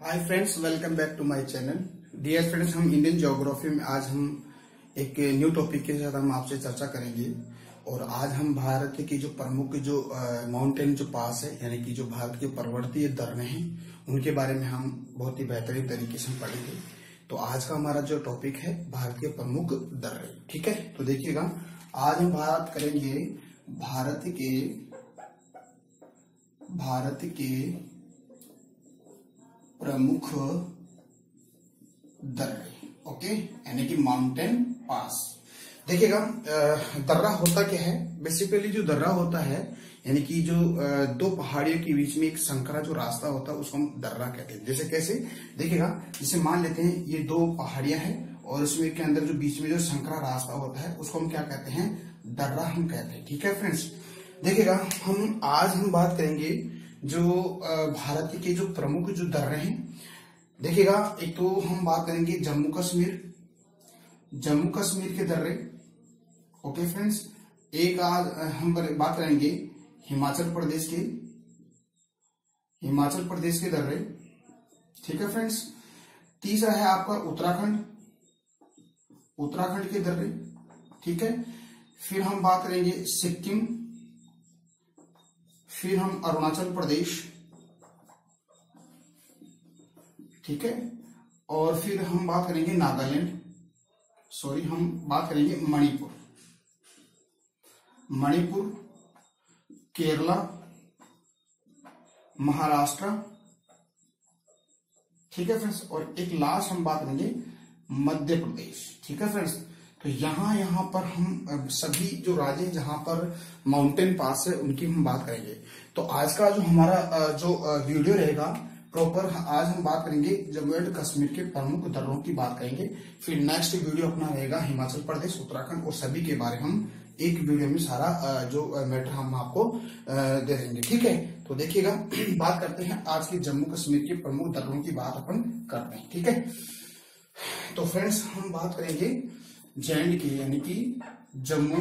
Hi friends, welcome back to my channel. Dear friends, हम Indian geography में आज हम एक न्यू टॉपिक के साथ हम आपसे चर्चा करेंगे। और आज हम भारत की जो प्रमुख जो माउंटेन जो पास है, यानी कि जो भारत के पर्वतीय दर्रे हैं, उनके बारे में हम बहुत ही बेहतरीन तरीके से हम पढ़ेंगे। तो आज का हमारा जो टॉपिक है भारत के प्रमुख दर्रे, ठीक है। तो देखिएगा, आज हम बात करेंगे भारत के प्रमुख दर्रे, ओके, यानी कि माउंटेन पास। देखिएगा, दर्रा होता क्या है। बेसिकली जो दर्रा होता है, यानी कि जो दो पहाड़ियों के बीच में एक संकरा जो रास्ता होता है, उसको हम दर्रा कहते हैं। जैसे कैसे, देखिएगा, जैसे मान लेते हैं ये दो पहाड़ियां हैं और इसमें के अंदर जो बीच में जो संकरा रास्ता होता है, उसको हम क्या कहते हैं? दर्रा हम कहते हैं, ठीक है फ्रेंड्स। देखिएगा, आज हम बात करेंगे जो भारत के जो प्रमुख जो दर्रे हैं। देखिएगा, एक तो हम बात करेंगे जम्मू कश्मीर के दर्रे, ओके फ्रेंड्स। एक आज हम बात करेंगे हिमाचल प्रदेश के दर्रे, ठीक है फ्रेंड्स। तीसरा है आपका उत्तराखंड के दर्रे, ठीक है। फिर हम बात करेंगे सिक्किम, फिर हम अरुणाचल प्रदेश, ठीक है। और फिर हम बात करेंगे हम बात करेंगे मणिपुर, केरला, महाराष्ट्र, ठीक है फ्रेंड्स। और एक लास्ट हम बात करेंगे मध्य प्रदेश, ठीक है फ्रेंड्स। तो यहाँ पर हम सभी जो राज्य जहां पर माउंटेन पास है उनकी हम बात करेंगे। तो आज का जो हमारा जो वीडियो रहेगा प्रॉपर, आज हम बात करेंगे जम्मू एंड कश्मीर के प्रमुख दर्रों की बात करेंगे। फिर नेक्स्ट वीडियो अपना रहेगा हिमाचल प्रदेश, उत्तराखंड और सभी के बारे में हम एक वीडियो में सारा जो मैटर हम आपको दे देंगे, ठीक है। तो देखिएगा, बात करते हैं आज के जम्मू कश्मीर के प्रमुख दर्रों की बात अपन करते हैं, ठीक है। तो फ्रेंड्स, हम बात करेंगे JND के, यानी कि जम्मू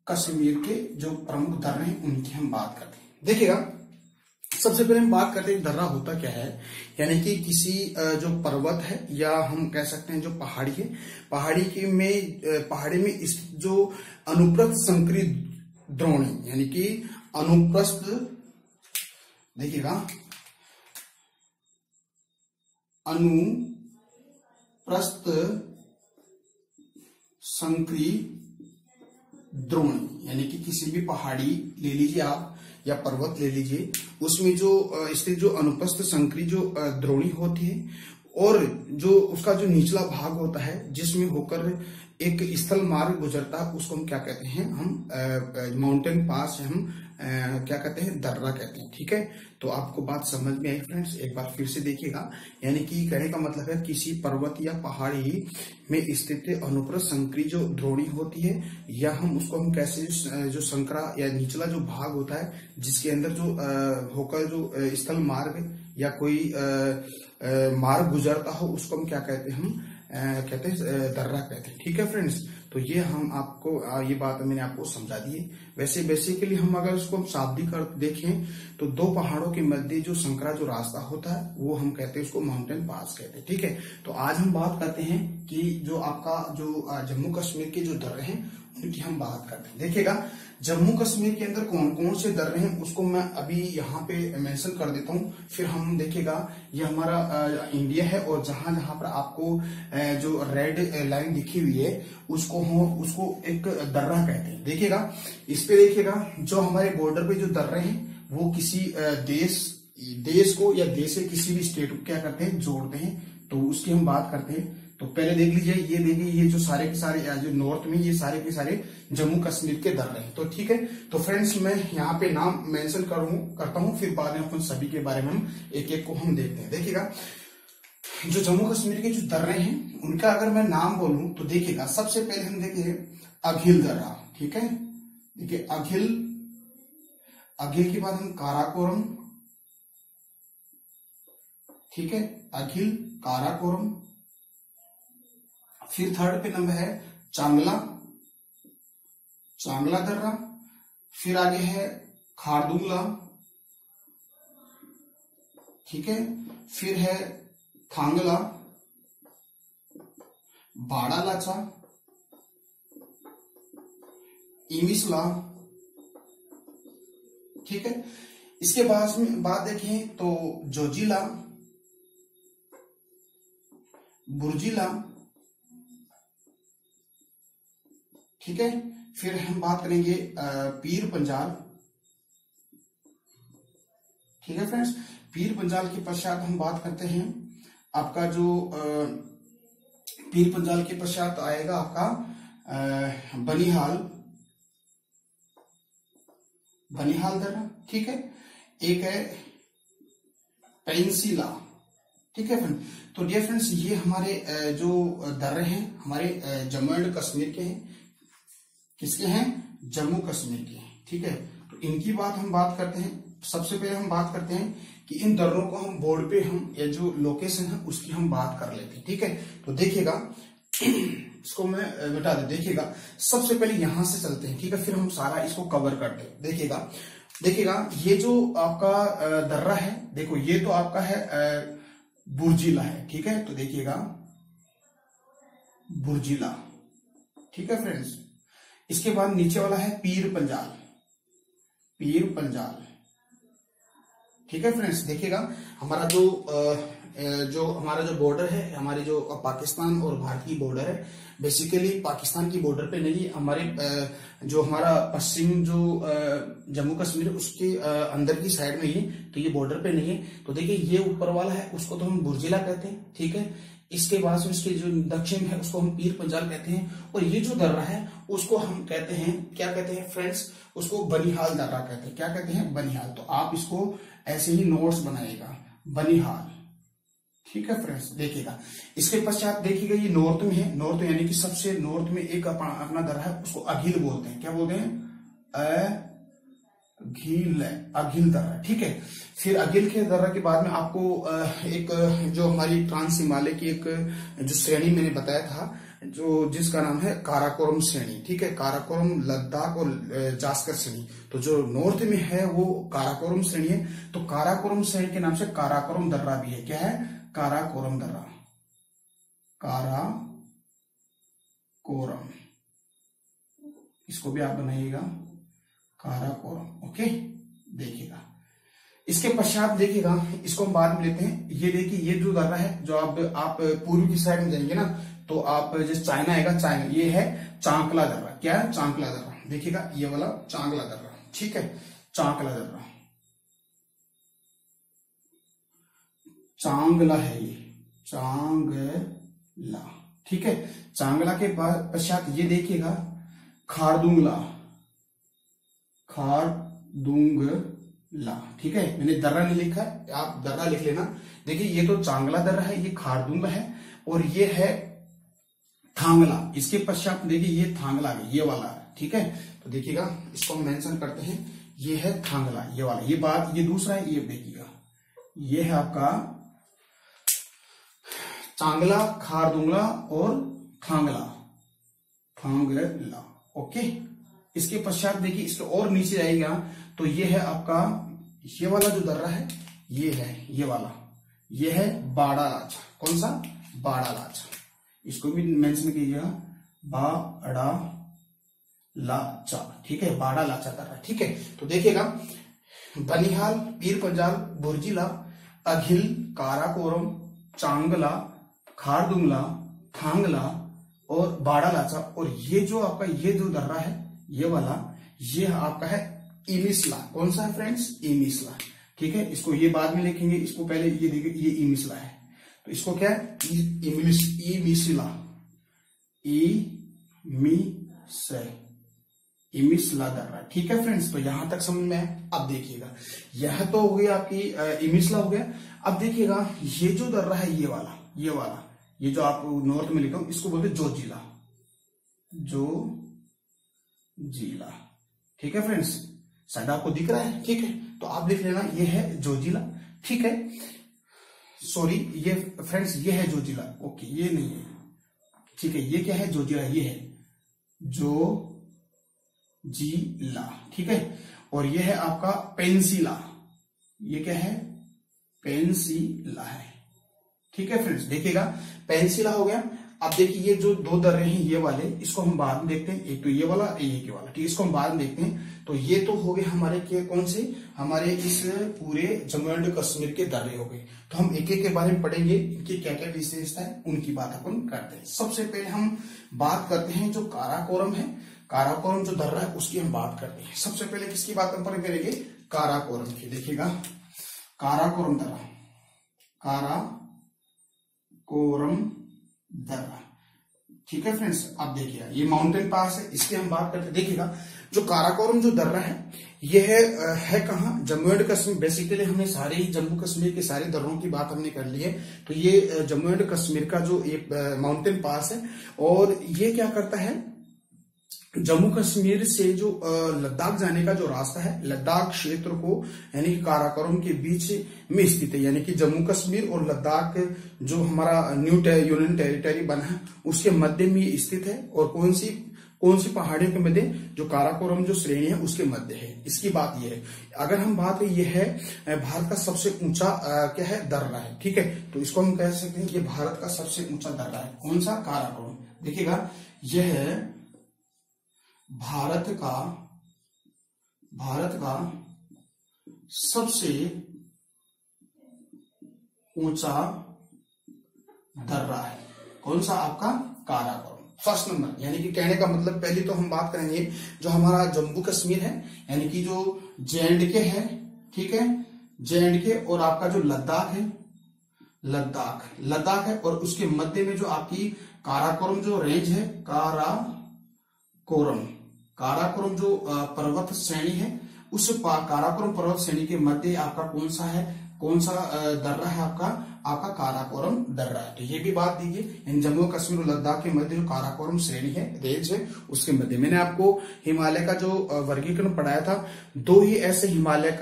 कश्मीर के जो प्रमुख दर्रे हैं उनकी हम बात करते हैं। देखिएगा, सबसे पहले हम बात करते हैं दर्रा होता क्या है। यानी कि किसी जो पर्वत है, या हम कह सकते हैं जो पहाड़ी है, पहाड़ी में इस जो अनुप्रस्थ संकरी द्रोणी, यानी कि अनुप्रस्थ, देखिएगा, अनुप्रस्थ संकरी द्रोणी, यानी कि किसी भी पहाड़ी ले लीजिए आप या पर्वत ले लीजिए, उसमें जो स्थित जो अनुप्रस्थ संकरी जो द्रोणी होती है, और जो उसका जो निचला भाग होता है जिसमें होकर एक स्थल मार्ग गुजरता है, उसको हम क्या कहते हैं? हम माउंटेन पास, हम क्या कहते हैं? दर्रा कहते हैं, ठीक है। तो आपको बात समझ में आई फ्रेंड्स? एक बार फिर से देखिएगा, यानी कि कहने का मतलब है किसी पर्वत या पहाड़ी में स्थित अनुप्रस्थ संकरी जो द्रोणी होती है, या हम उसको हम कैसे जो संकरा या निचला जो भाग होता है जिसके अंदर जो होकर जो स्थल मार्ग या कोई मार्ग गुजरता हो, उसको हम क्या कहते हैं? हम कहते हैं दर्रा कहते हैं, ठीक है फ्रेंड्स। तो ये हम आपको ये बात मैंने आपको समझा दी है। वैसे बेसिकली हम अगर इसको हम शाब्दिक अर्थ देखें तो दो पहाड़ों के मध्य जो संकरा जो रास्ता होता है वो हम कहते हैं उसको माउंटेन पास कहते हैं, ठीक है। तो आज हम बात करते हैं कि जो आपका जो जम्मू कश्मीर के जो दर्रे हैं उनकी हम बात करते हैं। देखिएगा, जम्मू कश्मीर के अंदर कौन कौन से दर्रे हैं उसको मैं अभी यहाँ पे मेंशन कर देता हूँ। फिर हम देखिएगा, ये हमारा इंडिया है, और जहां जहां पर आपको जो रेड लाइन दिखी हुई है उसको एक दर्रा कहते हैं। देखिएगा, इस पे देखिएगा, जो हमारे बॉर्डर पे जो दर्रे हैं वो किसी देश को या देश से किसी भी स्टेट को क्या करते हैं? जोड़ते हैं। तो उसकी हम बात करते हैं। तो पहले देख लीजिए, ये देखिए, ये जो सारे के सारे जो नॉर्थ में ये सारे के सारे जम्मू कश्मीर के दर्रे हैं, तो ठीक है। तो फ्रेंड्स, मैं यहाँ पे नाम मेंशन करता हूँ, फिर बाद में अपन सभी के बारे में हम एक एक को हम देखते हैं। देखिएगा, जो जम्मू कश्मीर के जो दर्रे हैं उनका अगर मैं नाम बोलूं तो देखिएगा, सबसे पहले हम देखिए अघिल दर्रा, ठीक है। देखिए अघिल के बाद हम काराकोरम, ठीक है, अघिल काराकोरम। फिर थर्ड पे नंबर है चांगला दर्रा। फिर आगे है खारदुंगला, ठीक है। फिर है थांगला, बाड़ालाचा, इमिसला, ठीक है। इसके बाद देखें तो जोजिला, बुर्जिला, ठीक है। फिर हम बात करेंगे पीर पंजाल, ठीक है फ्रेंड्स। पीर पंजाल के पश्चात हम बात करते हैं आपका जो पीर पंजाल के पश्चात आएगा आपका बनिहाल, बनिहाल दर्रा, ठीक है। एक है पेंसिला, ठीक है फ्रेंड। तो डियर फ्रेंड्स, ये हमारे जो दर्रे हैं हमारे जम्मू एंड कश्मीर के हैं। किसके हैं? जम्मू कश्मीर के हैं, ठीक है। तो इनकी हम बात करते हैं। सबसे पहले हम बात करते हैं कि इन दर्रों को हम बोर्ड पे हम या जो लोकेशन है उसकी हम बात कर लेते हैं, ठीक है। तो देखिएगा, इसको मैं बता दे, देखिएगा सबसे पहले यहां से चलते हैं, ठीक है। फिर हम सारा इसको कवर करते हैं। देखिएगा ये जो आपका दर्रा है, देखो ये तो आपका है बुर्जिला है, ठीक है। तो देखिएगा बुर्जिला, ठीक है फ्रेंड्स। इसके बाद नीचे वाला है पीर पंजाल, पीर पंजाल, ठीक है फ्रेंड्स। देखिएगा हमारा जो हमारा जो बॉर्डर है, हमारी जो पाकिस्तान और भारत की बॉर्डर है, बेसिकली पाकिस्तान की बॉर्डर पे नहीं, हमारे जो हमारा पश्चिम जो जम्मू कश्मीर है उसके अंदर की साइड में ही, तो ये बॉर्डर पे नहीं है। तो देखिए ये ऊपर वाला है उसको तो हम बुर्जिला कहते हैं, ठीक है। इसके बाद से उसके जो दक्षिण है उसको हम पीर पंजाल कहते हैं, और ये जो दर्रा है उसको हम कहते हैं, क्या कहते हैं फ्रेंड्स, उसको बनिहाल दर्रा कहते हैं। क्या कहते हैं? बनिहाल। तो आप इसको ऐसे ही नोट्स बनाइएगा, बनिहाल, ठीक है फ्रेंड्स। देखिएगा इसके पश्चात देखिएगा ये नॉर्थ में है, नॉर्थ यानी कि सबसे नॉर्थ में एक अपना दर्रा है, उसको अघिल बोलते हैं। क्या बोलते हैं? अघिल, अघिल दर्रा, ठीक है। फिर अघिल के दर्रा के बाद में आपको एक जो हमारी ट्रांस हिमालय की एक जो श्रेणी मैंने बताया था, जो जिसका नाम है काराकोरम श्रेणी, ठीक है। काराकोरम, लद्दाख और जास्कर श्रेणी। तो जो नॉर्थ में है वो काराकोरम श्रेणी है। तो काराकोरम श्रेणी के नाम से काराकोरम दर्रा भी है। क्या है? काराकोरम दर्रा, काराकोरम, इसको भी आप बनाइएगा काराकोरम, ओके। देखिएगा इसके पश्चात देखिएगा, इसको हम बाद में लेते हैं। ये देखिए ये जो दर्रा है, जो आप पूर्व की साइड में जाएंगे ना, तो आप जैसे चाइना आएगा, चाइना, ये है चांकला दर्रा। क्या है? चांकला दर्रा। देखिएगा ये वाला चांकला दर्रा, ठीक है। चांकला दर्रा, चांगला है ये, चांगला, ठीक है। चांगला के पश्चात ये देखिएगा खारदुंगला, खारदुंगला, ठीक है। मैंने दर्रा नहीं लिखा है, आप दर्रा लिख लेना। देखिए ये तो चांगला दर्रा है, ये खारदुंग है, और ये है थांगला। इसके पश्चात देखिए ये थांगला है, ये वाला, ठीक है। तो देखिएगा इसको हम मेंशन करते हैं, ये है थांगला, ये वाला। ये दूसरा है, ये देखिएगा ये है आपका चांगला, खारदुंगला और थांगला, थांगला, ओके। इसके पश्चात देखिए इसके और नीचे जाएगा तो ये है आपका, ये वाला जो दर्रा है, ये है ये वाला, ये है बाड़ालाचा। कौन सा? बाड़ालाचा। इसको भी मेंशन कीजिएगा, बाड़ालाचा, ठीक है। बाड़ालाचा दर्रा, ठीक है। तो देखिएगा बनिहाल, पीर पंजाल, बुर्जिला, अघिल, काराकोरम, चांगला, खारदुंगला, थांगला और बाड़ालाचा, और ये जो आपका ये जो दर्रा है, ये वाला, ये आपका है इमिसला। कौन सा है फ्रेंड्स? इमिसला, ठीक है। इसको ये बाद में लिखेंगे, इसको पहले ये देखिए, ये इमिसला है, तो इसको क्या है? इमिसला, इमिसला दर्रा, ठीक है फ्रेंड्स। तो यहां तक समझ में आया। अब देखिएगा यह तो हो गया आपकी इमिसला हो गया। अब देखिएगा ये जो दर्रा है, ये वाला, ये वाला, ये जो आप नॉर्थ में लिखा हूं, इसको बोलते जोजिला, जोजिला, ठीक है फ्रेंड्स। शायद आपको दिख रहा है, ठीक है। तो आप लिख लेना, ये है जोजिला, ठीक है। सॉरी, ये फ्रेंड्स ये है जोजिला, ओके, ये नहीं है, ठीक है। ये क्या है? जोजिला, ये है जोजिला, ठीक है। और ये है आपका पेंसिला, ये क्या है? पेंसिला है। ठीक है फ्रेंड्स, देखिएगा पेंसिला हो गया। अब देखिए ये जो दो दर्रे हैं ये वाले, इसको हम बाद में देखते हैं, एक तो ये वाला ये वाला, ठीक है, इसको हम बाद में देखते हैं। तो ये तो हो गए हमारे के कौन से, हमारे इस पूरे जम्मू एंड कश्मीर के दर्रे हो गए। तो हम एक एक के बारे में पढ़ेंगे, इनकी क्या क्या विशेषता है उनकी बात अपन करते हैं। सबसे पहले हम बात करते हैं जो काराकोरम है, काराकोरम जो दर्रा है उसकी हम बात करते हैं। सबसे पहले किसकी बात हम करेंगे, काराकोरम की। देखिएगा काराकोरम दर्रा, काराकोरम दर्रा, ठीक है फ्रेंड्स। अब देखिए ये माउंटेन पास है, इसकी हम बात करते हैं। देखिएगा जो काराकोरम जो दर्रा है ये है कहाँ, जम्मू एंड कश्मीर। बेसिकली हमने सारे ही जम्मू कश्मीर के सारे दर्रों की बात हमने कर ली है। तो ये जम्मू एंड कश्मीर का जो एक माउंटेन पास है, और ये क्या करता है, जम्मू कश्मीर से जो लद्दाख जाने का जो रास्ता है, लद्दाख क्षेत्र को यानी कि काराकोरम के बीच में स्थित है। यानी कि जम्मू कश्मीर और लद्दाख जो हमारा न्यू यूनियन टेरिटरी बना है उसके मध्य में स्थित है। और कौन सी पहाड़ियों के मध्य, जो काराकोरम जो श्रेणी है उसके मध्य है। इसकी बात यह है। अगर हम बात करें, यह है भारत का सबसे ऊंचा क्या है, दर्रा है। ठीक है, तो इसको हम कह सकते हैं ये भारत का सबसे ऊंचा दर्रा है। कौन सा, काराकोरम। देखिएगा यह है भारत का सबसे ऊंचा दर्रा है। कौन सा, आपका काराकोरम, फर्स्ट नंबर। यानी कि कहने का मतलब पहले तो हम बात करेंगे जो हमारा जम्मू कश्मीर है, यानी कि जो JNK है, ठीक है, JNK, और आपका जो लद्दाख है, लद्दाख है, और उसके मध्य में जो आपकी काराकोरम जो रेंज है, काराकोरम जो पर्वत श्रेणी है, उस काराकोरम पर्वत श्रेणी के मध्य आपका कौन सा दर्रा है, आपका काराकोरम दर्रा है। तो ये भी बात दीजिए, इन जम्मू कश्मीर और लद्दाख के मध्य जो काराकोरम श्रेणी है, रेंज है, उसके मध्य। मैंने आपको हिमालय का जो वर्गीकरण पढ़ाया था, दो ऐसे हिमालय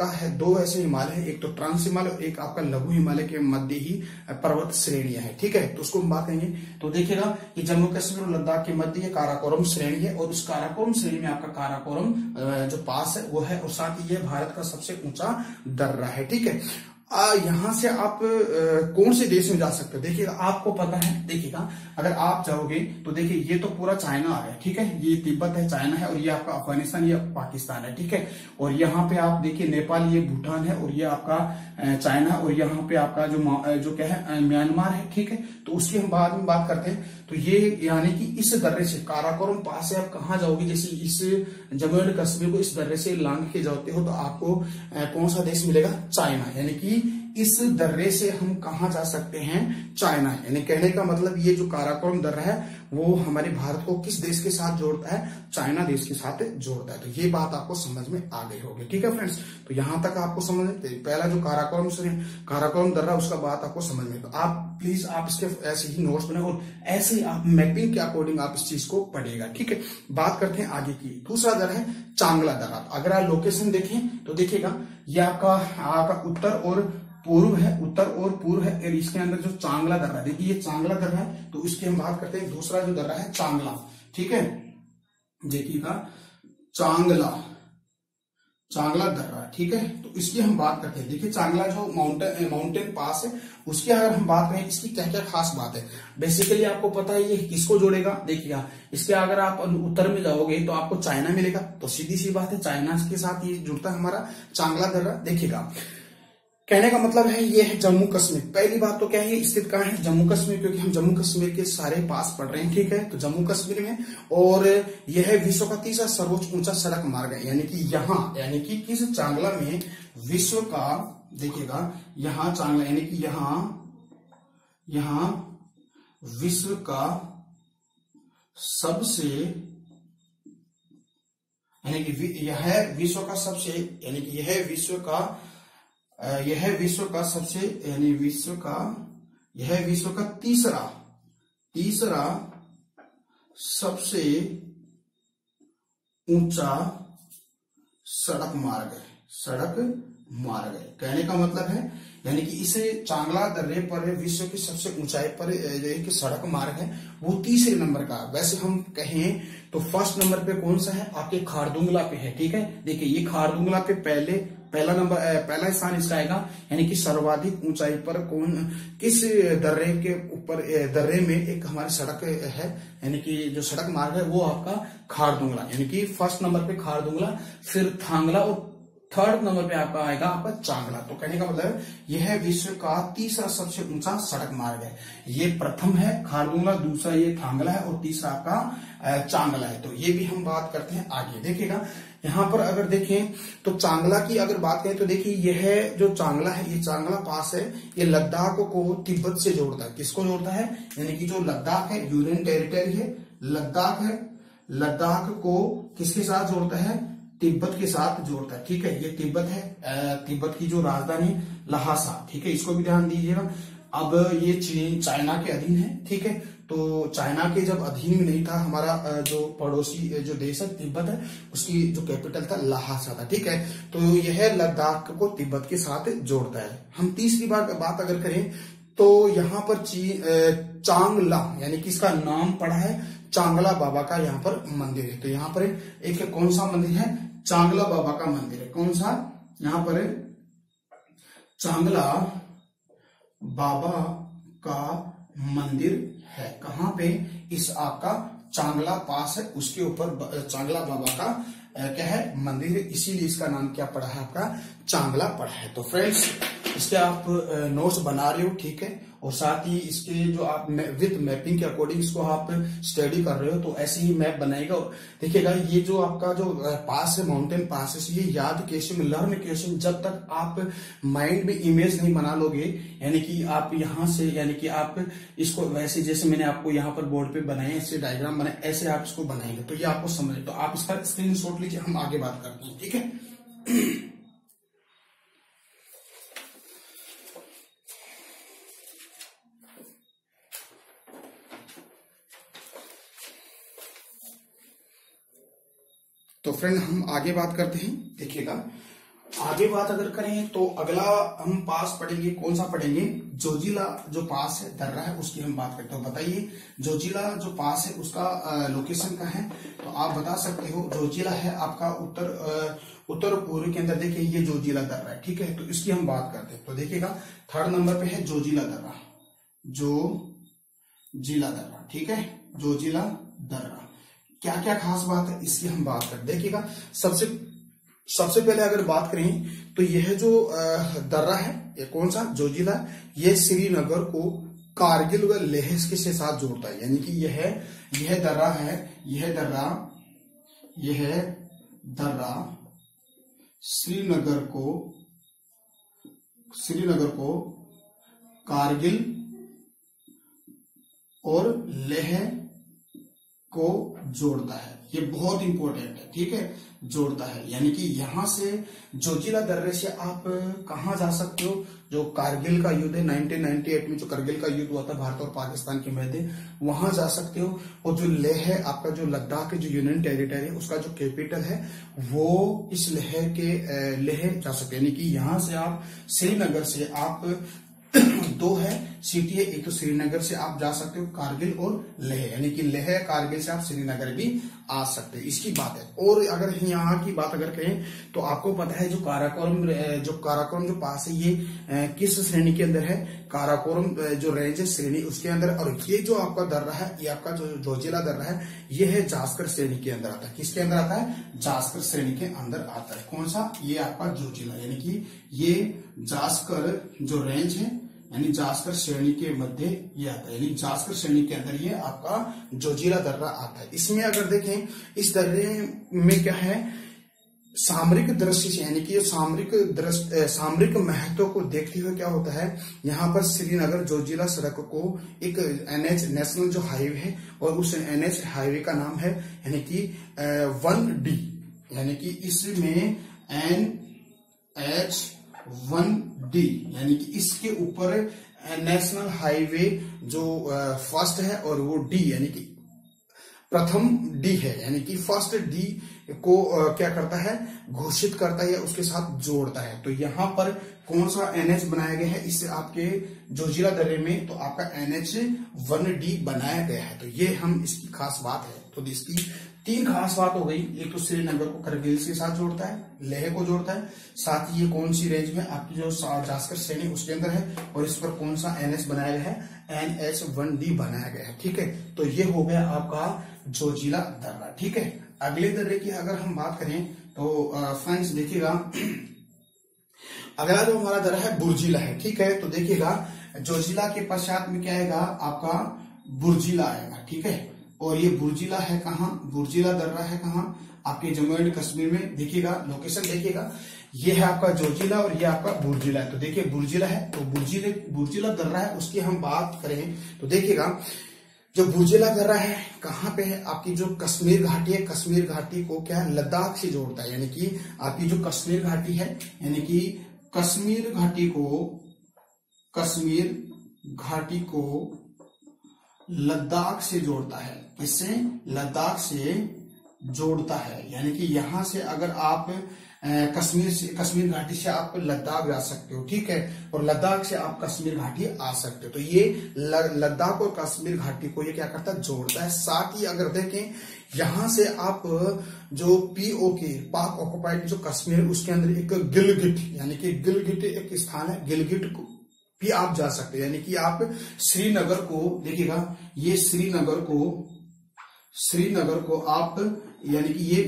है, एक तो ट्रांस हिमालय और एक आपका लघु हिमालय के मध्य ही पर्वत श्रेणियां है। ठीक है, तो उसको हम बात करेंगे। तो देखिएगा कि जम्मू कश्मीर और लद्दाख के मध्य ये काराकोरम श्रेणी है, और उस काराकोरम श्रेणी में आपका काराकोरम जो पास है वो है, और साथ ही ये भारत का सबसे ऊंचा दर्रा है। ठीक है, यहां से आप कौन से देश में जा सकते हो, देखिएगा आपको पता है। देखिएगा अगर आप जाओगे तो देखिए ये तो पूरा चाइना आ गया, ठीक है, ये तिब्बत है, चाइना है, और ये आपका अफगानिस्तान, ये पाकिस्तान है। ठीक है, और यहाँ पे आप देखिए नेपाल, ये भूटान है, और ये आपका चाइना, और यहाँ पे आपका जो क्या है, म्यांमार है। ठीक है, तो उसकी हम बाद में बात करते हैं। तो ये यानी कि इस दर्रे से, काराकोरम पास से आप कहाँ जाओगे, जैसे इस जम्मू एंड कश्मीर को इस दर्रे से लांघ के जाते हो तो आपको कौन सा देश मिलेगा, चाइना। यानी कि इस दर्रे से हम कहा जा सकते हैं, चाइना। यानी कहने का मतलब ये जो काराकोरम दर्रा है वो हमारे भारत को किस देश के साथ जोड़ता है, चाइना देश के साथ जोड़ता है। तो ये बात आपको समझ में आ गई होगी। ठीक है फ्रेंड्स, तो यहां तक आपको समझ में, पहला जो काराकोरम दर्रा उसका बात आपको समझ में। तो आप प्लीज आप इसके ऐसे ही नोट्स बनाए, और ऐसे ही आप मैपिंग के अकॉर्डिंग आप इस चीज को पढ़िएगा। ठीक है, बात करते हैं आगे की। दूसरा दर्रा है चांगला दर्रा। अगर आप लोकेशन देखें तो देखिएगा ये आपका उत्तर और पूर्व है, और इसके अंदर जो चांगला दर्रा, देखिए ये चांगला दर्रा है, तो इसकी हम बात करते हैं। दूसरा जो दर्रा है चांगला, ठीक है, देखिएगा चांगला दर्रा, ठीक है, तो इसकी हम बात करते हैं। देखिए चांगला जो माउंटेन पास है, उसकी अगर हम बात करें, इसकी क्या क्या खास बात है। बेसिकली आपको पता है ये किसको जोड़ेगा, देखिएगा इसके अगर आप उत्तर में जाओगे तो आपको चाइना मिलेगा, तो सीधी सी बात है चाइना के साथ ये जुड़ता है हमारा चांगला दर्रा। देखिएगा कहने का मतलब है ये है जम्मू कश्मीर। पहली बात तो क्या है, स्थित कहाँ है, जम्मू कश्मीर, क्योंकि हम जम्मू कश्मीर के सारे पास पढ़ रहे हैं। ठीक है, तो जम्मू कश्मीर में, और यह है विश्व का तीसरा सर्वोच्च ऊंचा सड़क मार्ग है। यानी कि यानी कि किस चांगला में विश्व का, देखिएगा यहाँ चांगला, यानी कि यहाँ विश्व का सबसे, यानी कि यह विश्व का सबसे, यानी कि यह विश्व का सबसे, यानी यह विश्व का तीसरा सबसे ऊंचा सड़क मार्ग है। कहने का मतलब है यानी कि इस चांगला दर्रे पर विश्व की सबसे ऊंचाई पर एक सड़क मार्ग है, वो तीसरे नंबर का। वैसे हम कहें तो फर्स्ट नंबर पे कौन सा है, आपके खारदुंगला पे है। ठीक है, देखिए ये खारदुंगला पे पहले पहला स्थान इसका आएगा, यानी कि सर्वाधिक ऊंचाई पर किस दर्रे में एक हमारी सड़क है, यानी कि जो सड़क मार्ग है वो आपका खारदुंगला, यानी कि फर्स्ट नंबर पे खारदुंगला, फिर थांगला और थर्ड नंबर पे आपका आएगा आपका चांगला। तो कहने का मतलब यह विश्व का तीसरा सबसे ऊंचा सड़क मार्ग है। ये प्रथम है खारदुंगला, दूसरा ये थांगला है और तीसरा आपका चांगला है। तो ये भी हम बात करते हैं आगे। देखिएगा यहाँ पर अगर देखें तो चांगला की अगर बात करें तो देखिए यह जो चांगला है, ये चांगला पास है, ये लद्दाख को तिब्बत से जोड़ता है। किसको जोड़ता है, यानी कि जो लद्दाख है यूनियन टेरिटरी है, लद्दाख है, लद्दाख को किसके साथ जोड़ता है, तिब्बत के साथ जोड़ता है। ठीक है, ये तिब्बत है, तिब्बत की जो राजधानी लहासा, ठीक है, इसको भी ध्यान दीजिएगा। अब ये चीन चाइना के अधीन है। ठीक है, तो चाइना के जब अधीन में नहीं था हमारा जो पड़ोसी जो देश है तिब्बत है, उसकी जो कैपिटल था लहासा था। ठीक है, तो यह लद्दाख को तिब्बत के साथ जोड़ता है। हम तीसरी बात अगर करें तो यहाँ पर चांगला, यानी कि इसका नाम पड़ा है चांगला बाबा का यहाँ पर मंदिर है। तो यहाँ पर एक कौन सा मंदिर है, चांगला बाबा का मंदिर है। कौन सा, यहाँ पर चांगला बाबा का मंदिर है। कहाँ पे, इस आपका चांगला पास है, उसके ऊपर चांगला बाबा का क्या है मंदिर है, इसीलिए इसका नाम क्या पड़ा है आपका चांगला पड़ा है। तो फ्रेंड्स इसके आप नोट्स बना रहे हो, ठीक है, और साथ ही इसके जो आप विद मैपिंग के अकॉर्डिंग इसको आप स्टडी कर रहे हो, तो ऐसे ही मैप बनाएगा। और देखिएगा ये जो आपका जो पास है माउंटेन पास है, ये याद कैसे लर्न कैसे, जब तक आप माइंड में इमेज नहीं बना लोगे, यानी कि आप यहाँ से, यानी कि आप इसको वैसे जैसे मैंने आपको यहाँ पर बोर्ड पे बनाए ऐसे डायग्राम बनाए, ऐसे आप इसको बनाएंगे तो ये आपको समझ। तो आप इसका स्क्रीनशॉट लीजिए, हम आगे बात करते हैं। ठीक है, तो फ्रेंड हम आगे बात करते हैं। देखिएगा आगे बात अगर करें तो अगला हम पास पढ़ेंगे, कौन सा पढ़ेंगे, जोजिला जो पास है दर्रा है उसकी हम बात करते हो। बताइए जोजिला जो पास है उसका लोकेशन का है, तो आप बता सकते हो। जोजिला है आपका उत्तर पूर्व के अंदर। देखिए ये जोजिला दर्रा है, ठीक है, तो इसकी हम बात करते हैं। तो देखिएगा थर्ड नंबर पे है जोजिला दर्रा, जोजिला दर्रा, ठीक है, जोजिला दर्रा। क्या क्या खास बात है इसकी हम बात करते। देखिएगा सबसे पहले अगर बात करें तो यह जो दर्रा है, ये कौन सा जोजिला, ये श्रीनगर को कारगिल व लेह के साथ जोड़ता है। यानी कि यह दर्रा है, यह दर्रा श्रीनगर को कारगिल और लेह को जोड़ता है। ये बहुत इंपॉर्टेंट है, ठीक है, जोड़ता है। यानी कि यहां से जोजिला दर्रे से आप कहां जा सकते हो, जो कारगिल का युद्ध है 1998 में जो कारगिल का युद्ध हुआ था भारत और पाकिस्तान के मध्य, वहां जा सकते हो। और जो लेह है आपका, जो लद्दाख के जो यूनियन टेरिटरी है उसका जो कैपिटल है वो इस लेह जा सकते हैं। यानी कि यहां से आप श्रीनगर से आप दो है सिटी है, एक तो श्रीनगर से आप जा सकते हो कारगिल और लेह, यानी कि लेह कारगिल से आप श्रीनगर भी आ सकते हैं, इसकी बात है। और अगर यहाँ की बात अगर करें तो आपको पता है जो काराकोरम जो पास है ये किस श्रेणी के अंदर है, काराकोरम जो रेंज है श्रेणी उसके अंदर। और ये जो आपका दर्रा है, ये आपका जो जोजिला दर्रा है, ये है जास्कर श्रेणी के अंदर आता है। किसके अंदर आता है, जास्कर श्रेणी के अंदर आता है। कौन सा, ये आपका जोजिला, यानी कि ये जास्कर जो रेंज है, यानी जास्कर श्रेणी के मध्य ये आता है, यानी जास्कर श्रेणी के अंदर ये आपका जोजिला दर्रा आता है। इसमें अगर देखें इस दर्रे में क्या है, सामरिक दृष्टि से, यानी कि सामरिक महत्व को देखते हुए क्या होता है, यहाँ पर श्रीनगर जोजिला सड़क को एक NH नेशनल जो हाईवे है, और उस NH हाईवे का नाम है यानी कि 1D, यानी कि इसमें NH 1D, यानी कि इसके ऊपर नेशनल हाईवे जो फर्स्ट है और वो D यानी कि प्रथम D है, यानी कि फर्स्ट D को क्या करता है, घोषित करता है या उसके साथ जोड़ता है। तो यहाँ पर कौन सा NH बनाया गया है, इससे आपके जोजिला दर्रे में तो आपका NH 1D बनाया गया है। तो ये हम इसकी खास बात है। तो इसकी तीन खास बात हो गई। एक तो श्रीनगर को करगिल के साथ जोड़ता है, लेह को जोड़ता है, साथ ही ये कौन सी रेंज में आपकी जो जास्कर श्रेणी उसके अंदर है, और इस पर कौन सा NH बनाया गया है, NH1D बनाया गया है। ठीक है, तो ये हो गया आपका जोजिला दर्रा। ठीक है, अगले दर्रे की अगर हम बात करें तो फ्रेंड्स देखिएगा, अगला जो हमारा दर्रा है बुर्जिला है। ठीक है, तो देखिएगा जोजिला के पश्चात में क्या आएगा, आपका बुर्जिला आएगा। ठीक है, और ये बुर्जिला है कहाँ, बुर्जिला दर्रा है कहाँ, आपके जम्मू एंड कश्मीर में। देखिएगा लोकेशन देखिएगा, ये है आपका जोजिला और ये आपका बुर्जिला है। तो देखिए बुर्जिला है, तो बुर्जिला दर्रा है, उसकी हम बात करें तो देखिएगा जो बुर्जिला दर्रा है कहाँ पे है, आपकी जो कश्मीर घाटी है, कश्मीर घाटी को क्या है, लद्दाख से जोड़ता है। यानी कि आपकी जो कश्मीर घाटी है, यानी कि कश्मीर घाटी को लद्दाख से जोड़ता है। किससे, लद्दाख से जोड़ता है। यानी कि यहां से अगर आप कश्मीर घाटी से आप लद्दाख जा सकते हो। ठीक है, और लद्दाख से आप कश्मीर घाटी आ सकते हो। तो ये लद्दाख और कश्मीर घाटी को ये क्या करता है, जोड़ता है। साथ ही अगर देखें यहां से आप जो POK पाक ऑक्युपाइड जो कश्मीर, उसके अंदर एक गिलगिट, यानी कि गिलगिट एक स्थान है, गिलगिट को भी आप जा सकते हैं। यानी कि आप श्रीनगर को देखिएगा, ये श्रीनगर को आप, यानी कि ये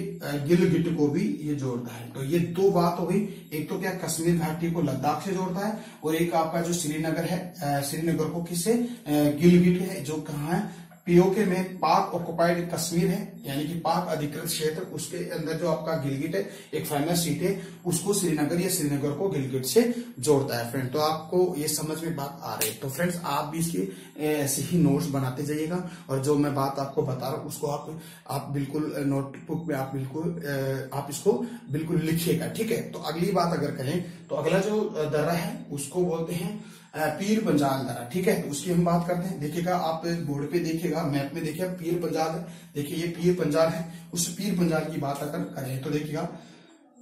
गिलगिट को भी ये जोड़ता है। तो ये दो बात हो गई, एक तो क्या कश्मीर घाटी को लद्दाख से जोड़ता है, और एक आपका जो श्रीनगर है, श्रीनगर को किससे, गिलगिट है, जो कहाँ है, POK में पाक ऑक्युपाइड कश्मीर है, यानी कि पाक अधिकृत क्षेत्र, उसके अंदर जो आपका गिलगिट है एक फेमस सीट है, उसको श्रीनगर या श्रीनगर को गिलगिट से जोड़ता है। फ्रेंड, तो आपको ये समझ में बात आ रही है। तो फ्रेंड्स, आप भी इसके ऐसे ही नोट्स बनाते जाइएगा, और जो मैं बात आपको बता रहा हूँ उसको आप बिल्कुल नोटबुक में आप इसको बिल्कुल लिखिएगा। ठीक है, तो अगली बात अगर करें तो अगला जो दर्रा है उसको बोलते हैं पीर पंजाल दर्रा। ठीक है, तो उसकी हम बात करते हैं। देखिएगा आप बोर्ड पे देखिएगा, मैप में देखिएगा पीर पंजाल है, देखिए ये पीर पंजाल है। उस पीर पंजाल की बात अगर करें तो देखिएगा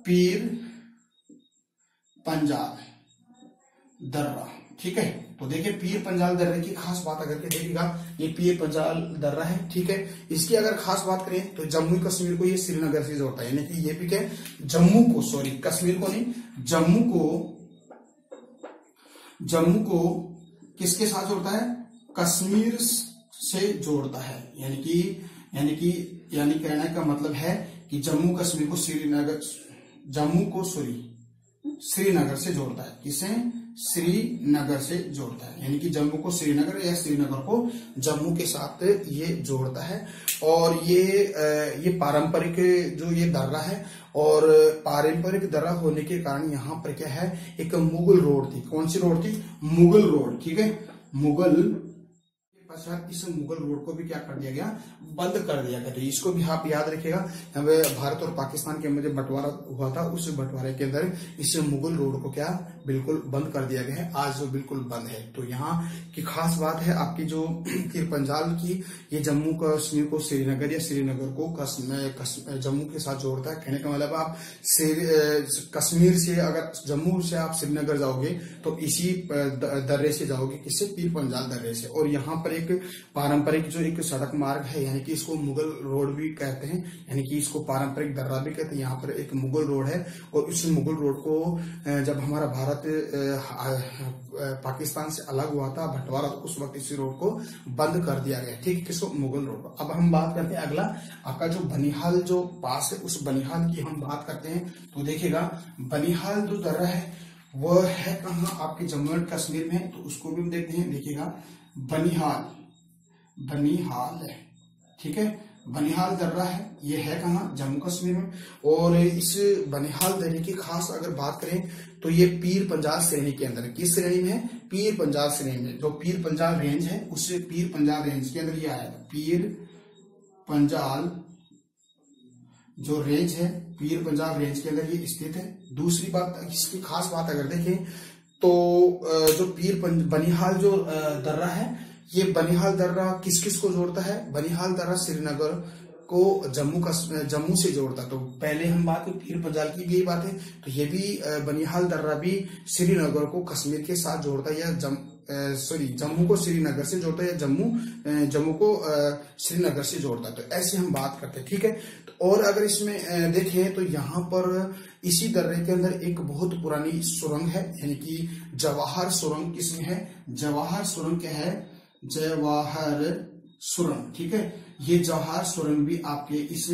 पीर पंजाल दर्रा। ठीक है, तो देखिए पीर पंजाल दर्रे की खास बात अगर के देखिएगा, ये पीर पंजाल दर्रा है। ठीक है, इसकी अगर खास बात करें तो जम्मू कश्मीर को ये श्रीनगर से जोड़ता है। यानी कि ये भी क्या है, जम्मू को, सॉरी कश्मीर को नहीं, जम्मू को किसके साथ जोड़ता है, कश्मीर से जोड़ता है। यानी कहने का मतलब है कि जम्मू कश्मीर को श्रीनगर से जोड़ता है। किसे, श्रीनगर से जोड़ता है। यानी कि जम्मू को श्रीनगर या श्रीनगर को जम्मू के साथ ये जोड़ता है। और ये पारंपरिक जो ये दर्रा है, और पारंपरिक दर्रा होने के कारण यहाँ पर क्या है, एक मुगल रोड थी। कौन सी रोड थी, मुगल रोड। ठीक है, मुगल के पश्चात इस मुगल रोड को भी क्या कर दिया गया, बंद कर दिया गया। इसको भी आप याद रखिएगा, भारत और पाकिस्तान के मध्य बंटवारा हुआ था, उस बंटवारे के अंदर इस मुगल रोड को क्या बिल्कुल बंद कर दिया गया है। आज जो बिल्कुल बंद है। तो यहाँ की खास बात है आपकी जो पीर पंजाल की, ये जम्मू कश्मीर को श्रीनगर या श्रीनगर को जम्मू के साथ जोड़ता है। कहने का मतलब आप कश्मीर से, अगर जम्मू से आप श्रीनगर जाओगे तो इसी दर्रे से जाओगे, किससे, पीर पंजाल दर्रे से। और यहाँ पर एक पारंपरिक जो एक सड़क मार्ग है, यानी कि इसको मुगल रोड भी कहते हैं, यानी कि इसको पारंपरिक दर्रा भी कहते हैं। यहाँ पर एक मुगल रोड है, और इस मुगल रोड को जब हमारा भारत पाकिस्तान से अलग हुआ था, बंटवारा, तो उस वक्त इस रोड को बंद कर दिया गया। ठीक है, किसको, मुगल रोड को। अब हम बात करते हैं अगला, आपका जो बनिहाल जो पास है, उस बनिहाल की हम बात करते हैं। तो देखिएगा बनिहाल जो दर्रा है वह है कहाँ, आपके जम्मू एंड कश्मीर में। तो उसको भी देखते हैं। देखिएगा बनिहाल है। ठीक है, बनिहाल दर्रा है, ये है कहाँ, जम्मू कश्मीर में। और इस बनिहाल दर्रे की खास अगर बात करें तो ये पीर पंजाल श्रेणी के अंदर, किस श्रेणी में है, पीर पंजाल श्रेणी में। जो पीर पंजाल रेंज है, उस पीर पंजाल रेंज के अंदर ये आया था। पीर पंजाल जो रेंज है, पीर पंजाल रेंज के अंदर ये स्थित है। दूसरी बात, इसकी खास बात अगर देखें तो जो बनिहाल जो दर्रा है, ये बनिहाल दर्रा किस किस को जोड़ता है, बनिहाल दर्रा श्रीनगर को जम्मू से जोड़ता है। तो पहले हम बात करें पीर पंजाल की भी यही बात है, तो ये भी बनिहाल दर्रा भी श्रीनगर को कश्मीर के साथ जोड़ता है, या सॉरी जम्मू को श्रीनगर से जोड़ता है, या जम्मू को श्रीनगर से जोड़ता है। तो ऐसे हम बात करते हैं, ठीक है। तो और अगर इसमें देखें तो यहाँ पर इसी दर्रे के अंदर एक बहुत पुरानी सुरंग है, यानी कि जवाहर सुरंग। किसमें है? जवाहर सुरंग क्या है? जवाहर सुरंग, ठीक है। ये जवाहर सुरंग भी आपके इस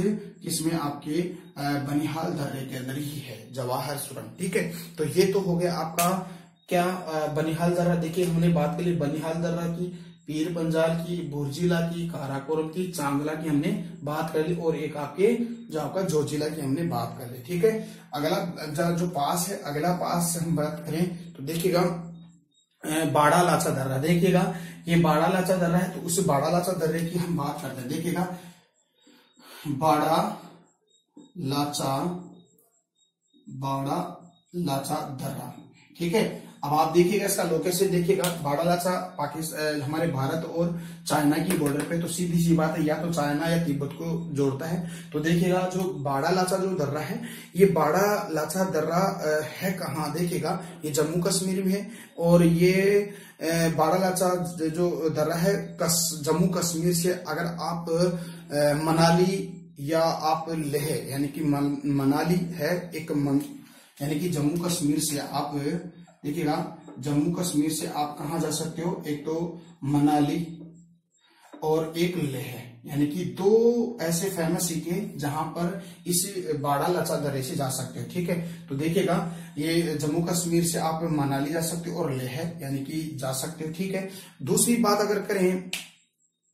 किसमें, आपके बनिहाल दर्रे के अंदर ही है, जवाहर सुरंग, ठीक है। तो ये तो हो गया आपका क्या, बनिहाल दर्रा। देखिए हमने बात करी बनिहाल दर्रा की, पीर पंजाल की, बुर्जिला की, काराकोरम की, चांगला की हमने बात कर ली, और एक आपके जो आपका जोजिला की हमने बात कर ली, ठीक है। अगला जो पास है, अगला पास से हम बात करें तो देखिएगा बाड़ा लाचा दर्रा। देखिएगा ये बाड़ा लाचा दर्रा है, तो उस बाड़ा लाचा दर्रे की हम बात करते हैं। देखिएगा बाड़ा लाचा दर्रा, ठीक है। अब आप देखिएगा इसका लोकेशन, देखिएगा बाड़ा लाचा पाकिस्तान, हमारे भारत और चाइना की बॉर्डर पे, तो सीधी सी बात है, या तो चाइना या तिब्बत को जोड़ता है। तो देखिएगा जो बाड़ा लाचा जो दर्रा है, ये बाड़ा लाचा दर्रा है कहाँ? देखिएगा ये जम्मू कश्मीर में है, और ये बाड़ा लाचा जो दर्रा है जम्मू कश्मीर से अगर आप मनाली या आप लेह, यानी कि मनाली है एक यानी कि जम्मू कश्मीर से आप देखिएगा, जम्मू कश्मीर से आप कहाँ जा सकते हो? एक तो मनाली और एक लेह, यानी कि दो ऐसे फेमस सिटी है जहां पर इस बाड़ा लाचा दर्रे से जा सकते हो, ठीक है। तो देखिएगा ये जम्मू कश्मीर से आप मनाली जा सकते हो और लेह यानी कि जा सकते हो, ठीक है। दूसरी बात अगर करें,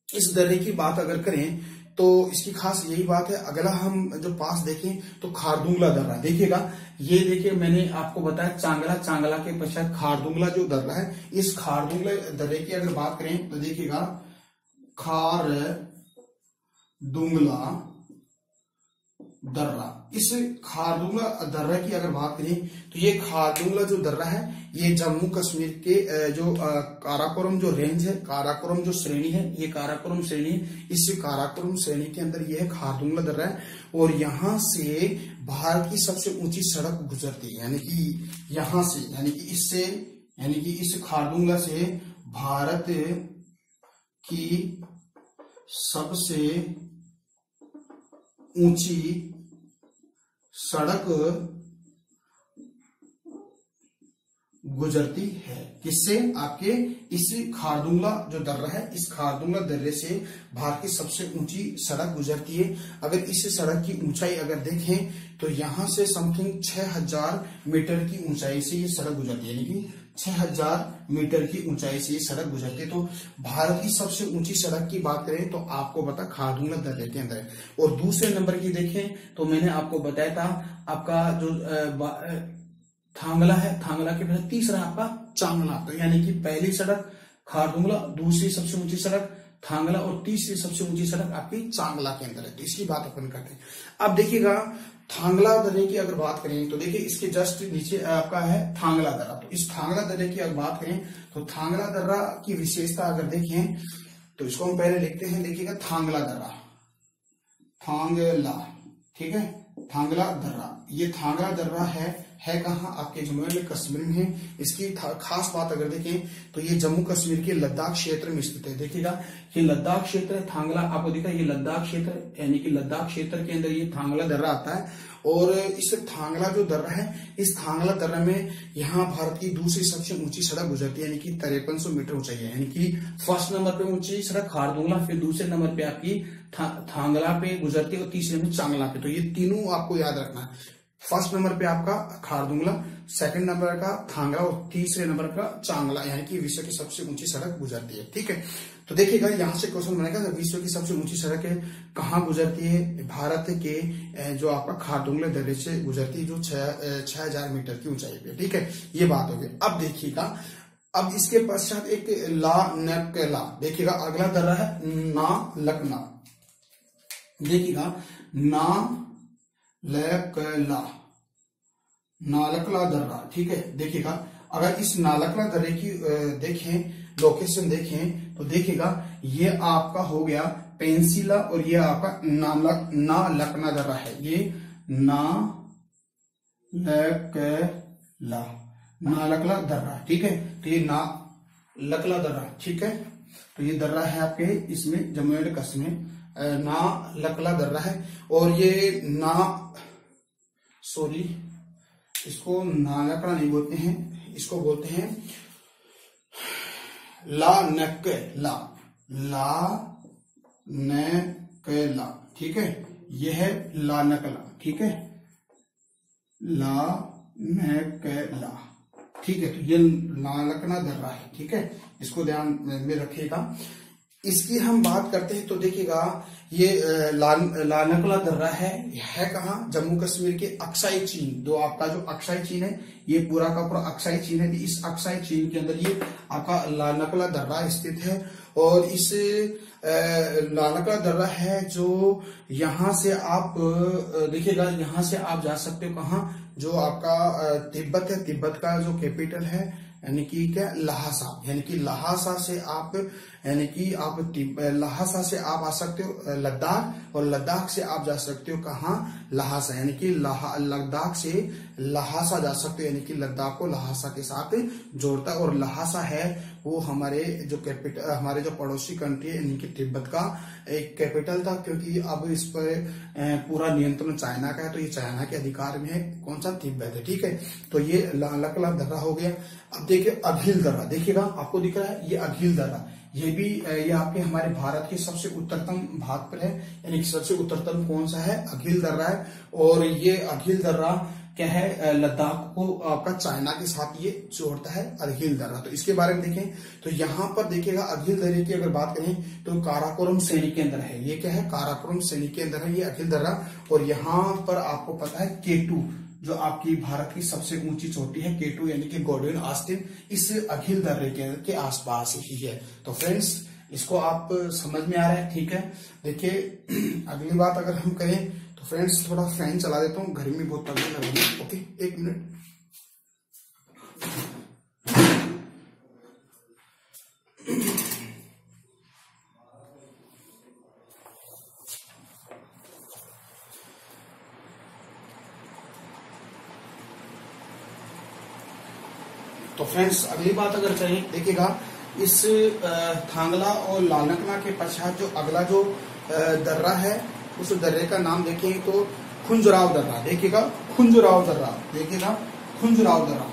इस दर्रे की बात अगर करें तो इसकी खास यही बात है। अगला हम जो पास देखें तो खारदुंगला दर्रा। देखिएगा ये देखिए मैंने आपको बताया चांगला के पश्चात खारदुंगला जो दर्रा है, इस खारदुंगला दर्रे की अगर बात करें तो देखिएगा खारदुंगला दर्रा। इस खारदुंगला दर्रा की अगर बात करें तो ये खारदुंगला जो दर्रा है, ये जम्मू कश्मीर के जो काराकोरम जो रेंज है, काराकोरम जो श्रेणी है, ये काराकोरम श्रेणी है। इस काराकोरम श्रेणी के अंदर ये है खारदुंगला दर्रा है, और यहाँ से भारत की सबसे ऊंची सड़क गुजरती है, यानी कि यहाँ से, यानी कि इससे, यानी कि इस खारदुंगला से भारत की सबसे ऊंची सड़क गुजरती है। किससे? आपके इस खारदुंगला जो दर्रा है, इस खारदुंगला दर्रे से भारत की सबसे ऊंची सड़क गुजरती है। अगर इस सड़क की ऊंचाई अगर देखें तो यहां से समथिंग 6000 मीटर की ऊंचाई से ये सड़क गुजरती है, यानी कि 6000 मीटर की ऊंचाई से ये सड़क गुजरती है। तो भारत की सबसे ऊंची सड़क की बात करें तो आपको पता खारदुंगला दर्रे के अंदर है। और दूसरे नंबर की देखें तो मैंने आपको बताया था आपका जो थांगला है, थांगला के बाद तीसरा आपका चांगला। तो यानी कि पहली सड़क खारदुंगला, दूसरी सबसे ऊंची सड़क थांगला, और तीसरी सबसे ऊंची सड़क आपकी चांगला के अंदर है। तो इसकी बात अपन करते हैं। अब देखिएगा थांगला दर्रे की अगर बात करें तो देखिए इसके जस्ट नीचे आपका है थांगला दर्रा। तो इस थांगला दर्रे की अगर बात करें तो थांगला दर्रा की विशेषता अगर देखें तो इसको हम पहले लिखते हैं। देखिएगा थांगला दर्रा, थांगला, ठीक है, थांगला दर्रा। ये थांगला दर्रा है कहाँ? आपके जम्मू में कश्मीर में है। इसकी खास बात अगर देखें तो ये जम्मू कश्मीर के लद्दाख क्षेत्र में स्थित है। देखिएगा ये लद्दाख क्षेत्र है, थांगला आपको दिखा, ये लद्दाख क्षेत्र, यानी कि लद्दाख क्षेत्र के अंदर ये थांगला दर्रा आता है। और इस थांगला जो दर्रा है, इस थांगला दर्रा में यहाँ भारत की दूसरी सबसे ऊंची सड़क गुजरती है, यानी कि 5300 मीटर ऊंचाई है। यानी कि फर्स्ट नंबर पे ऊंची सड़क खारदुंगला, फिर दूसरे नंबर पे आपकी थांगला पे गुजरती है, और तीसरे में चांगला पे। तो ये तीनों आपको याद रखना है। फर्स्ट नंबर पे आपका खारदुंगला, सेकंड नंबर का थांगला, और तीसरे नंबर का चांगला, यानी कि विश्व की सबसे ऊंची सड़क गुजरती है, ठीक है। तो देखिएगा यहां से क्वेश्चन बनेगा, विश्व की सबसे ऊंची सड़क कहाँ गुजरती है? भारत के जो आपका खारदुंगला दर्रे से गुजरती है, जो 6000 मीटर की ऊंचाई पे, ठीक है। ये बात होगी। अब देखिएगा, अब इसके पश्चात एक नालकला। देखिएगा अगला दर्रा है नालकला। देखिएगा नालकला दर्रा, ठीक है। देखिएगा अगर इस नालकला दर्रे की देखें, लोकेशन देखें तो देखिएगा ये आपका हो गया पेंसिला, और ये आपका नालकला दर्रा है। ये नालकला दर्रा, ठीक है। तो ये लकला दर्रा, ठीक है। तो ये दर्रा है आपके इसमें जम्मू एंड कश्मीर ना लकला दर्रा है। और ये इसको ना लकड़ा नहीं बोलते हैं, इसको बोलते हैं ला नकला, ठीक है। यह है ला नकला, ठीक है, ला नकला, ठीक है। तो ये लानकला दर्रा है, ठीक है, इसको ध्यान में रखिएगा। इसकी हम बात करते हैं तो देखिएगा ये लानकला दर्रा है कहाँ, जम्मू कश्मीर के अक्साई चीन, जो आपका जो अक्साई चीन है, ये पूरा का पूरा अक्साई चीन है। इस अक्साई चीन के अंदर ये आपका लानकला दर्रा स्थित है। और इस लानकला दर्रा है जो यहाँ से आप देखिएगा, यहाँ से आप जा सकते हो कहाँ, जो आपका तिब्बत है, तिब्बत का जो कैपिटल है यानी कि क्या, लहासा, यानी कि लहासा से आप लहासा से आप आ सकते हो लद्दाख, और लद्दाख से आप जा सकते हो कहाँ, लहासा, यानी कि लद्दाख से लहासा जा सकते हो, यानी कि लद्दाख को लहासा के साथ जोड़ता है। और लहासा है वो हमारे जो कैपिटल, हमारे जो पड़ोसी कंट्री है यानी कि तिब्बत का एक कैपिटल था, क्योंकि अब इस पर पूरा नियंत्रण चाइना का है, तो ये चाइना के अधिकार में है, कौन सा, तिब्बत है, ठीक है। तो ये लकला दर्रा हो गया। अब देखिए अघिल दर्रा, देखिएगा आपको दिख रहा है ये अघिल दर्रा, ये भी ये आपके हमारे भारत के सबसे उत्तरतम भाग पर है, यानी कि सबसे उत्तरतम कौन सा है, अघिल दर्रा है। और ये अघिल दर्रा क्या है, लद्दाख को आपका चाइना के साथ ये जोड़ता है, अघिल दर्रा। तो इसके बारे में देखें तो यहाँ पर देखिएगा अघिल दर्रे की अगर बात करें तो काराकोरम श्रेणी के अंदर है, ये क्या है, काराकोरम श्रेणी के अंदर है ये अघिल दर्रा। और यहाँ पर आपको पता है K2 जो आपकी भारत की सबसे ऊंची चोटी है, K2 यानी कि गॉडविन आस्तीन, इस अघिल दर्रे के आसपास ही है। तो फ्रेंड्स इसको आप समझ में आ रहा है, ठीक है। देखिए अगली बात अगर हम कहें तो फ्रेंड्स थोड़ा फैन चला देता हूँ, गर्मी बहुत तगड़ी लग रही है, ओके, एक मिनट। तो फ्रेंड्स अगली बात अगर कहें, देखिएगा इस थांगला और लानकला के पश्चात जो अगला जो दर्रा है, उस दर्रे का नाम देखें तो खुंजराव दर्रा, देखिएगा खुंजराव दर्रा, देखिएगा खुंजराव दर्रा,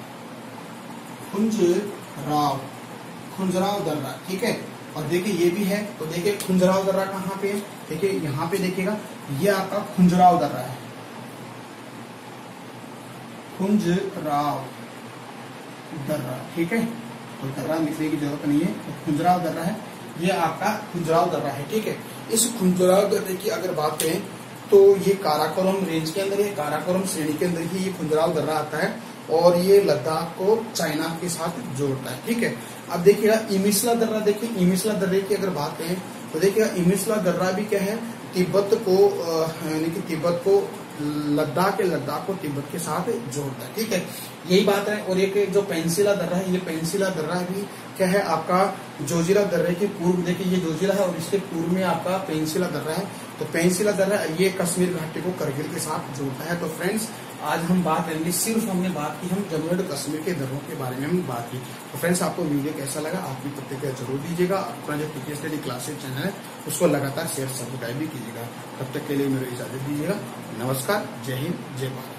खुंजराव दर्रा, ठीक है। और देखिए ये भी है, तो देखिए खुंजराव दर्रा कहाँ पे है, देखिए यहाँ पे देखिएगा ये आपका खुंजराव दर्रा है, खुंजराव दर्रा, ठीक है। तो दर्रा लिखने की जरूरत नहीं है, तो खुंजराव दर्रा है, ये आपका खुंजराव दर्रा है, ठीक है। इस खुंजराव दर्रे की अगर बात करें तो ये काराकोरम रेंज के अंदर है, काराकोरम श्रेणी के अंदर ही ये खुंजराव दर्रा आता है, और ये लद्दाख को चाइना के साथ जोड़ता है, ठीक है। अब देखिएगा इमिसला दर्रा, देखिए इमिसला दर्रे की अगर बात करें तो देखिएगा इमिसला दर्रा भी क्या है, तिब्बत को यानी कि तिब्बत को लद्दाख को तिब्बत के साथ जोड़ता है, ठीक है, यही बात है। और एक जो पेंसिला दर्रा है, ये पेंसिला दर्रा भी क्या है आपका जोजिला दर्रे के पूर्व, देखिए ये जोजिला है और इसके पूर्व में आपका पेंसिला दर्रा है। तो पेंसिला दर्रा ये कश्मीर घाटी को करगिल के साथ जोड़ता है। तो फ्रेंड्स आज हम बात करेंगे, सिर्फ हमने बात की हम जम्मू एंड कश्मीर के दर्रों के बारे में हम बात की। तो फ्रेंड्स आपको वीडियो कैसा लगा, आपकी प्रतिक्रिया जरूर दीजिएगा। अपना जो टीके स्टडी क्लासेज चैनल है उसको लगातार शेयर सब्सक्राइब भी कीजिएगा। तब तक के लिए मेरी इजाजत दीजिएगा। नमस्कार, जय हिंद, जय भारत।